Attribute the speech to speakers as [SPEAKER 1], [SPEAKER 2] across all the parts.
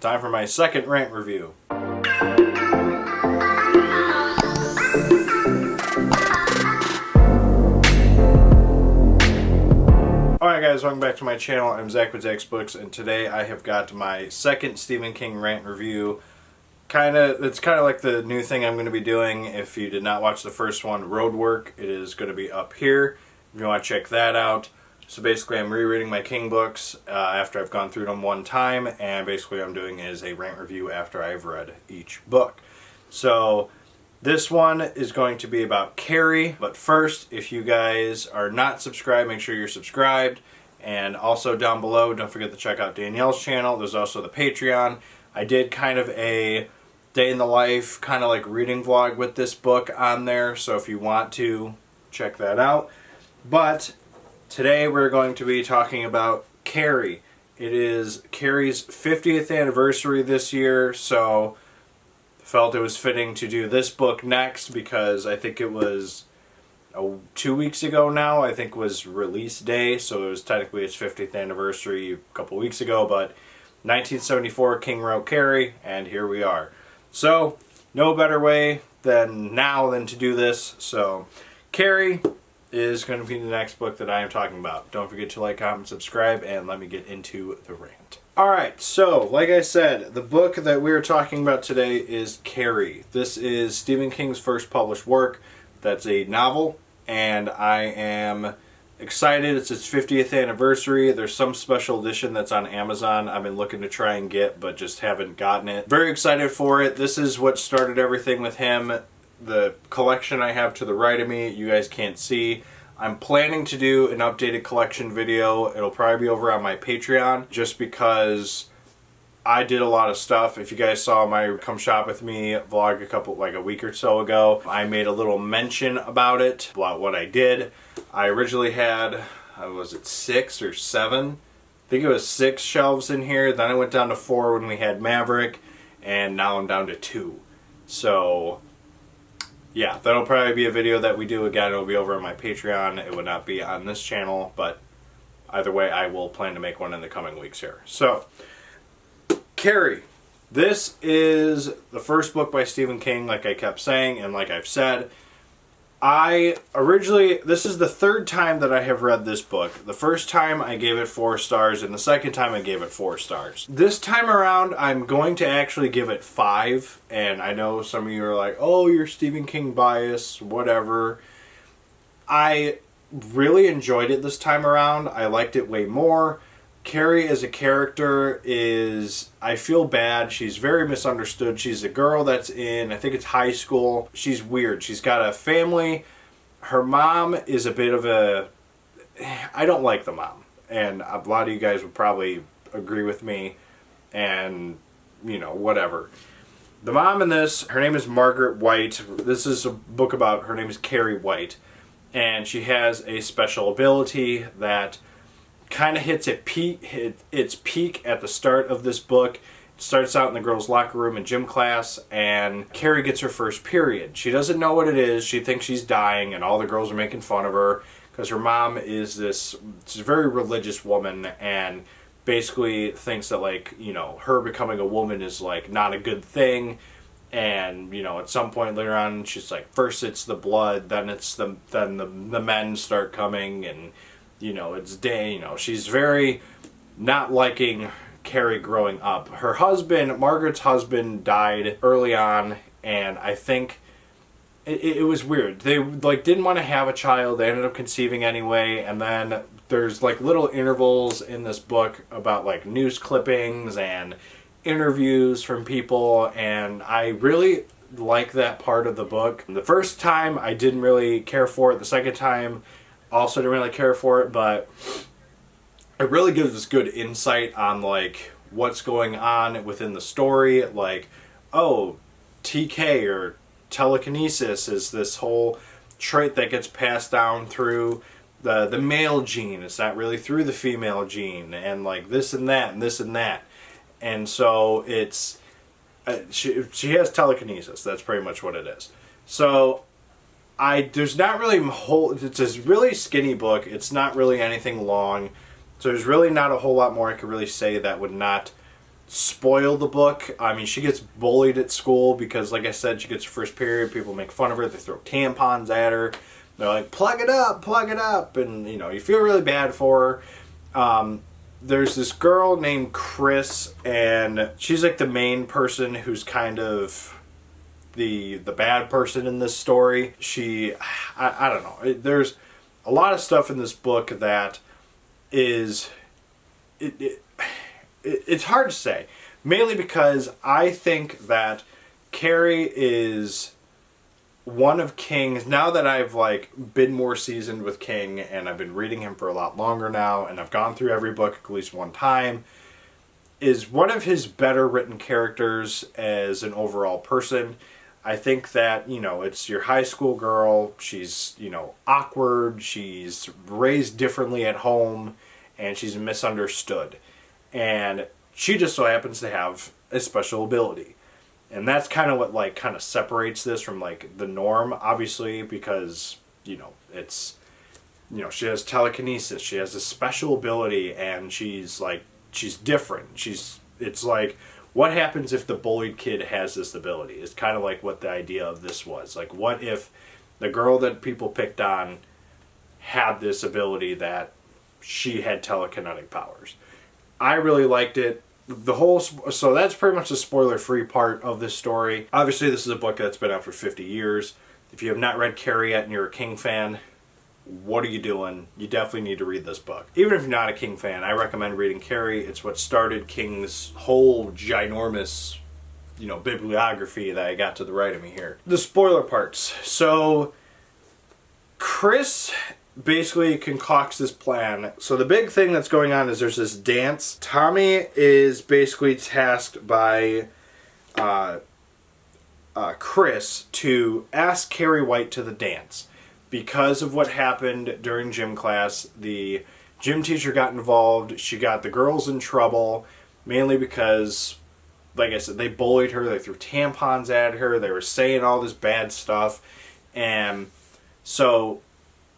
[SPEAKER 1] time for my second rant review. Alright guys, welcome back to my channel. I'm Zach with Zacks Books, and today I have got my second Stephen King rant review. It's kind of like the new thing I'm going to be doing. If you did not watch the first one, Roadwork, it is going to be up here if you want to check that out. So basically I'm rereading my King books after I've gone through them one time, and basically what I'm doing is a rant review after I've read each book. So this one is going to be about Carrie, but first, if you guys are not subscribed, make sure you're subscribed. And also down below, don't forget to check out Danielle's channel. There's also the Patreon. I did kind of a day in the life, kind of like reading vlog with this book on there, so if you want to, check that out. But today we're going to be talking about Carrie. It is Carrie's 50th anniversary this year, so felt it was fitting to do this book next because I think it was 2 weeks ago now, I think was release day, so it was technically its 50th anniversary a couple weeks ago, but 1974 King wrote Carrie, and here we are. So, no better way than to do this. So, Carrie is going to be the next book that I am talking about. Don't forget to like, comment, subscribe, and let me get into the rant. Alright, so, like I said, the book that we're talking about today is Carrie. This is Stephen King's first published work. That's a novel, and I am excited. It's its 50th anniversary. There's some special edition that's on Amazon I've been looking to try and get, but just haven't gotten it. Very excited for it. This is what started everything with him. The collection I have to the right of me, you guys can't see. I'm planning to do an updated collection video. It'll probably be over on my Patreon, just because I did a lot of stuff. If you guys saw my Come Shop With Me vlog a week or so ago, I made a little mention about it, about what I did. I originally had, was it 6 or 7? I think it was 6 shelves in here. Then I went down to 4 when we had Maverick, and now I'm down to 2. So yeah, that'll probably be a video that we do again. It'll be over on my Patreon. It would not be on this channel, but either way, I will plan to make one in the coming weeks here. So, Carrie. This is the first book by Stephen King, like I kept saying, and like I've said. This is the third time that I have read this book. The first time I gave it 4 stars, and the second time I gave it 4 stars. This time around, I'm going to actually give it 5, and I know some of you are like, oh, you're Stephen King bias, whatever. I really enjoyed it this time around. I liked it way more. Carrie as a character is, I feel bad. She's very misunderstood. She's a girl that's in, I think it's high school. She's weird. She's got a family. Her mom is a bit of a, I don't like the mom. And a lot of you guys would probably agree with me. And, you know, whatever. The mom in this, her name is Margaret White. This is a book about, her name is Carrie White. And she has a special ability that kind of hits its peak at the start of this book. It starts out in the girls' locker room in gym class, and Carrie gets her first period. She doesn't know what it is. She thinks she's dying, and all the girls are making fun of her because her mom is she's a very religious woman, and basically thinks that, like, you know, her becoming a woman is like not a good thing. And, you know, at some point later on, she's like, first it's the blood, then the men start coming, and you know, it's day, you know, she's very not liking Carrie growing up. Her husband, Margaret's husband, died early on, and I think it was weird. They, like, didn't want to have a child. They ended up conceiving anyway, and then there's, like, little intervals in this book about, like, news clippings and interviews from people, and I really like that part of the book. The first time, I didn't really care for it. The second time, also didn't really care for it, but it really gives us good insight on, like, what's going on within the story. Like, oh, TK, or telekinesis, is this whole trait that gets passed down through the male gene. It's not really through the female gene, and like this and that and this and that. And so it's she has telekinesis. That's pretty much what it is. So there's not really it's a really skinny book. It's not really anything long. So there's really not a whole lot more I could really say that would not spoil the book. I mean, she gets bullied at school because, like I said, she gets her first period. People make fun of her. They throw tampons at her. They're like, plug it up. And, you know, you feel really bad for her. There's this girl named Chris, and she's like the main person who's kind of the bad person in this story. I don't know. There's a lot of stuff in this book that is... It's hard to say. Mainly because I think that Carrie is one of King's, now that I've like been more seasoned with King and I've been reading him for a lot longer now and I've gone through every book at least one time, is one of his better written characters as an overall person. I think that, you know, it's your high school girl, she's, you know, awkward, she's raised differently at home, and she's misunderstood. And she just so happens to have a special ability. And that's kind of what, like, kind of separates this from, like, the norm, obviously, because, you know, it's, you know, she has telekinesis, she has a special ability, and she's, like, she's different. It's like, what happens if the bullied kid has this ability? It's kind of like what the idea of this was. Like, what if the girl that people picked on had this ability that she had telekinetic powers? I really liked it. So that's pretty much the spoiler-free part of this story. Obviously, this is a book that's been out for 50 years. If you have not read Carrie yet and you're a King fan, what are you doing? You definitely need to read this book. Even if you're not a King fan, I recommend reading Carrie. It's what started King's whole ginormous, you know, bibliography that I got to the right of me here. The spoiler parts. So, Chris basically concocts this plan. So the big thing that's going on is there's this dance. Tommy is basically tasked by Chris to ask Carrie White to the dance. Because of what happened during gym class, the gym teacher got involved. She got the girls in trouble, mainly because, like I said, they bullied her. They threw tampons at her. They were saying all this bad stuff. And so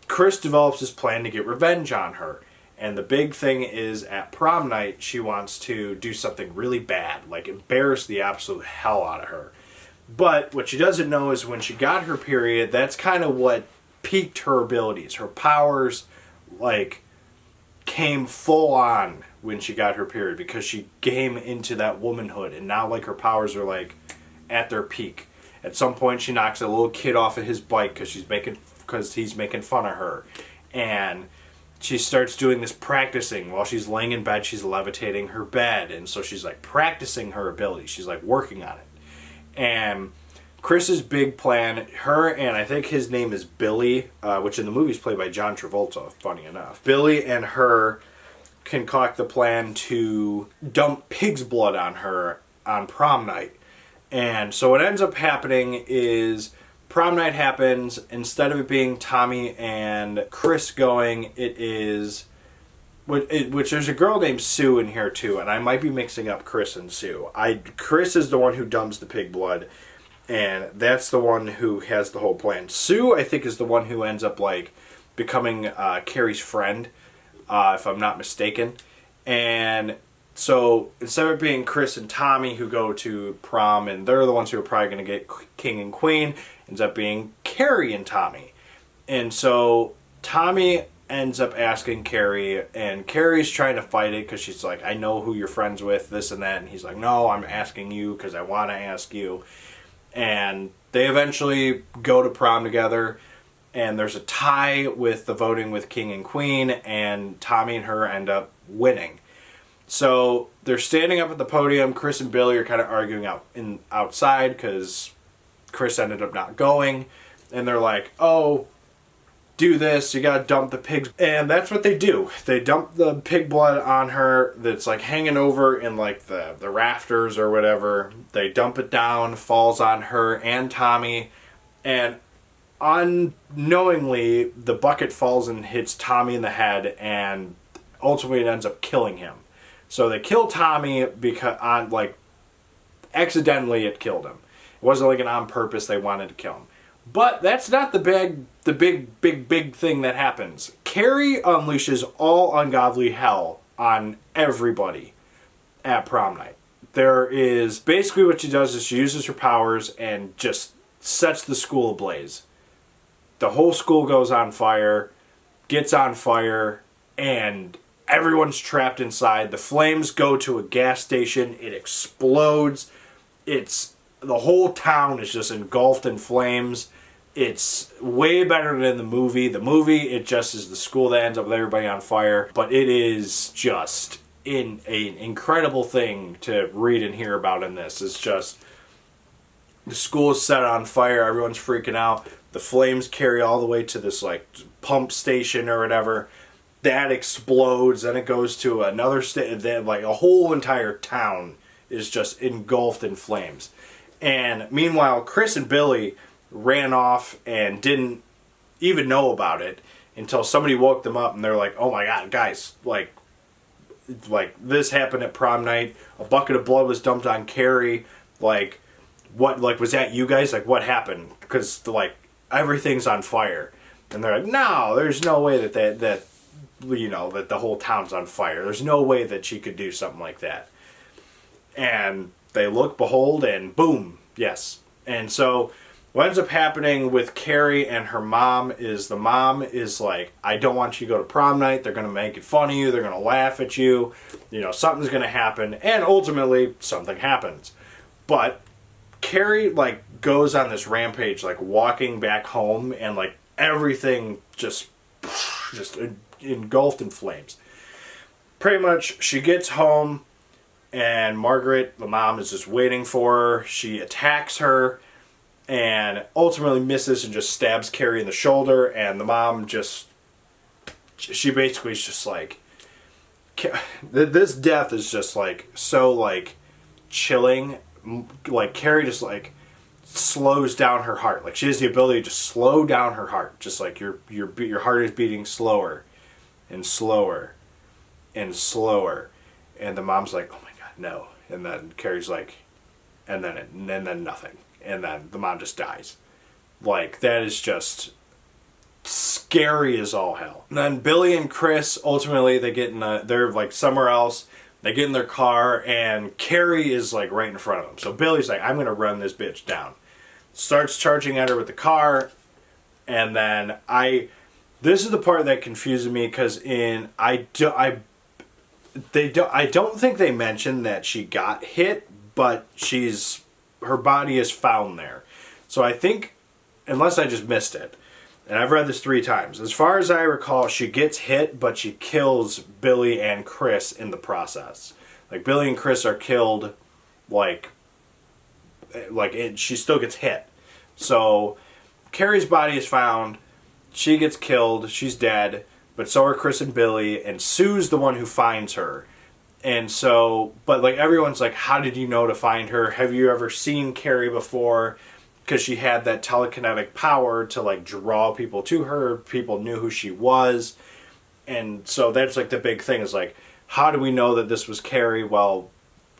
[SPEAKER 1] Chris develops this plan to get revenge on her. And the big thing is at prom night, she wants to do something really bad, like embarrass the absolute hell out of her. But what she doesn't know is when she got her period, that's kind of what piqued her abilities. Her powers, like, came full on when she got her period because she came into that womanhood. And now, like, her powers are, like, at their peak. At some point, she knocks a little kid off of his bike because he's making fun of her. And she starts doing this practicing. While she's laying in bed, she's levitating her bed. And so she's, like, practicing her ability. She's, like, working on it. And Chris's big plan, her and I think his name is Billy, which in the movie is played by John Travolta, funny enough. Billy and her concoct the plan to dump pig's blood on her on prom night. And so what ends up happening is prom night happens. Instead of it being Tommy and Chris going, it is... Which there's a girl named Sue in here too, and I might be mixing up Chris and Sue. Chris is the one who dumps the pig blood, and that's the one who has the whole plan. Sue, I think, is the one who ends up, like, becoming Carrie's friend, if I'm not mistaken. And so instead of it being Chris and Tommy who go to prom, and they're the ones who are probably going to get king and queen, ends up being Carrie and Tommy. And so Tommy ends up asking Carrie, and Carrie's trying to fight it because she's like, I know who you're friends with, this and that. And he's like, no, I'm asking you because I want to ask you. And they eventually go to prom together, and there's a tie with the voting with king and queen, and Tommy and her end up winning. So they're standing up at the podium. Chris and Billy are kind of arguing outside because Chris ended up not going. And they're like, oh, do this, you gotta dump the pigs. And that's what they do. They dump the pig blood on her that's like hanging over in like the rafters or whatever. They dump it down, falls on her and Tommy, and unknowingly the bucket falls and hits Tommy in the head, and ultimately it ends up killing him. So they kill Tommy because accidentally it killed him. It wasn't like an on purpose they wanted to kill him. But that's not the big thing that happens. Carrie unleashes all ungodly hell on everybody at prom night. there is basically what she does is she uses her powers and just sets the school ablaze. The whole school goes on fire, gets on fire, and everyone's trapped inside. The flames go to a gas station. It explodes. The whole town is just engulfed in flames. It's way better than the movie. The movie, it just is the school that ends up with everybody on fire. But it is just an incredible thing to read and hear about in this. It's just, the school is set on fire. Everyone's freaking out. The flames carry all the way to this like pump station or whatever. That explodes. Then it goes to another state. Like a whole entire town is just engulfed in flames. And meanwhile, Chris and Billy ran off and didn't even know about it until somebody woke them up and they're like, oh my god, guys, like this happened at prom night. A bucket of blood was dumped on Carrie. Like, what, like, was that you guys? Like, what happened? Because, like, everything's on fire. And they're like, no, there's no way that the whole town's on fire. There's no way that she could do something like that. And they look, behold, and boom, yes. And so what ends up happening with Carrie and her mom is the mom is like, I don't want you to go to prom night. They're going to make fun of you. They're going to laugh at you. You know, something's going to happen. And ultimately, something happens. But Carrie, like, goes on this rampage, like, walking back home, and, like, everything just engulfed in flames. Pretty much, she gets home, and Margaret, the mom, is just waiting for her. She attacks her, and ultimately misses and just stabs Carrie in the shoulder, and the mom she basically is just like, this death is just like so like chilling. Like Carrie just like slows down her heart. Like she has the ability to slow down her heart, just like your heart is beating slower and slower and slower, and the mom's like, oh my god, no. And then Carrie's like, and then nothing. And then the mom just dies. Like, that is just scary as all hell. And then Billy and Chris, ultimately, they're like somewhere else. They get in their car, and Carrie is like right in front of them. So Billy's like, I'm going to run this bitch down. Starts charging at her with the car. And then this is the part that confuses me, because I don't think they mentioned that she got hit, but her body is found there. So I think, unless I just missed it, and I've read this 3 times, as far as I recall, she gets hit, but she kills Billy and Chris in the process. Like, Billy and Chris are killed, she still gets hit. So Carrie's body is found, she gets killed, she's dead, but so are Chris and Billy, and Sue's the one who finds her. And so, but like everyone's like, how did you know to find her? Have you ever seen Carrie before? Because she had that telekinetic power to like draw people to her. People knew who she was. And so that's like the big thing is like, how do we know that this was Carrie? Well,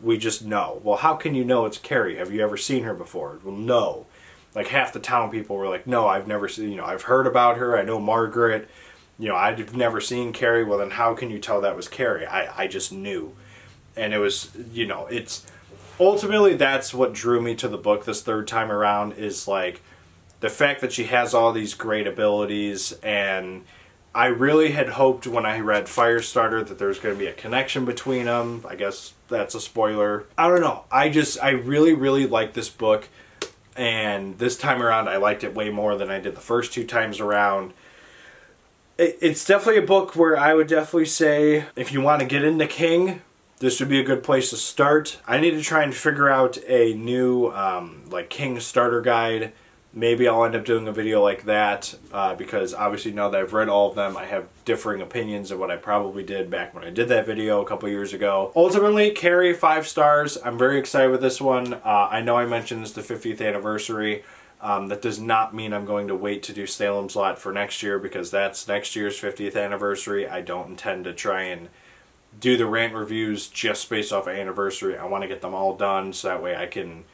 [SPEAKER 1] we just know. Well, how can you know it's Carrie? Have you ever seen her before? Well, no. Like half the town people were like, no, I've never seen, I've heard about her. I know Margaret. I've never seen Carrie. Well, then how can you tell that was Carrie? I just knew. And it was, it's ultimately that's what drew me to the book this 3rd time around, is like the fact that she has all these great abilities. And I really had hoped when I read Firestarter that there was going to be a connection between them. I guess that's a spoiler. I don't know. I really, really like this book. And this time around, I liked it way more than I did the first 2 times around. It's definitely a book where I would definitely say, if you want to get into King, this would be a good place to start. I need to try and figure out a new King starter guide. Maybe I'll end up doing a video like that, because obviously now that I've read all of them, I have differing opinions of what I probably did back when I did that video a couple years ago. Ultimately, Carrie, 5 stars. I'm very excited with this one. I know I mentioned it's the 50th anniversary. That does not mean I'm going to wait to do Salem's Lot for next year, because that's next year's 50th anniversary. I don't intend to try and do the rant reviews just based off of anniversary. I want to get them all done so that way I can,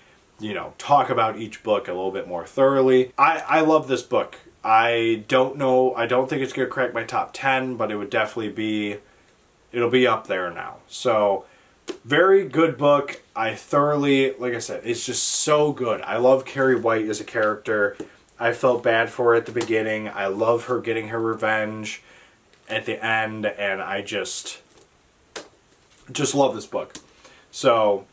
[SPEAKER 1] talk about each book a little bit more thoroughly. I love this book. I don't think it's going to crack my top 10, but it would definitely be, it'll be up there now. So Very good book. I thoroughly, like I said, it's just so good. I love Carrie White as a character. I felt bad for her at the beginning. I love her getting her revenge at the end, and I just love this book. So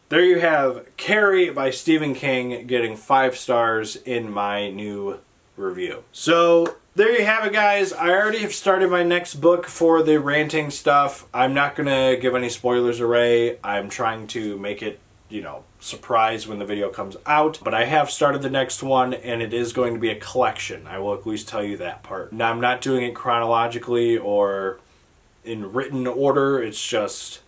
[SPEAKER 1] there you have Carrie by Stephen King getting 5 stars in my new review. So there you have it, guys. I already have started my next book for the ranting stuff. I'm not going to give any spoilers away. I'm trying to make it, you know, surprise when the video comes out. But I have started the next one, and it is going to be a collection. I will at least tell you that part. Now, I'm not doing it chronologically or in written order. It's just,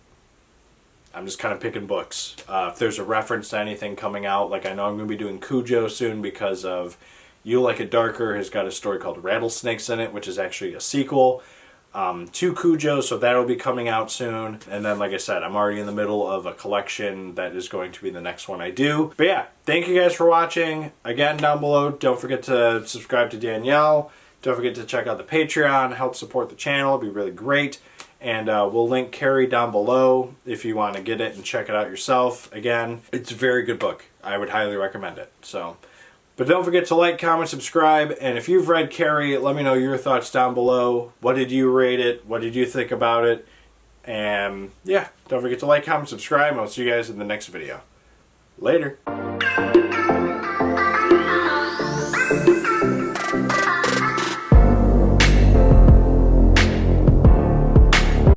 [SPEAKER 1] I'm just kind of picking books. If there's a reference to anything coming out, like I know I'm going to be doing Cujo soon because of You Like It Darker has got a story called Rattlesnakes in it, which is actually a sequel to Cujo, so that'll be coming out soon. And then, like I said, I'm already in the middle of a collection that is going to be the next one I do. But yeah, thank you guys for watching. Again, down below, don't forget to subscribe to Danielle. Don't forget to check out the Patreon, help support the channel, it'd be really great. And we'll link Carrie down below if you want to get it and check it out yourself. Again, it's a very good book. I would highly recommend it. So, but don't forget to like, comment, subscribe, and if you've read Carrie, let me know your thoughts down below. What did you rate it? What did you think about it? And yeah, don't forget to like, comment, subscribe, and I'll see you guys in the next video. Later.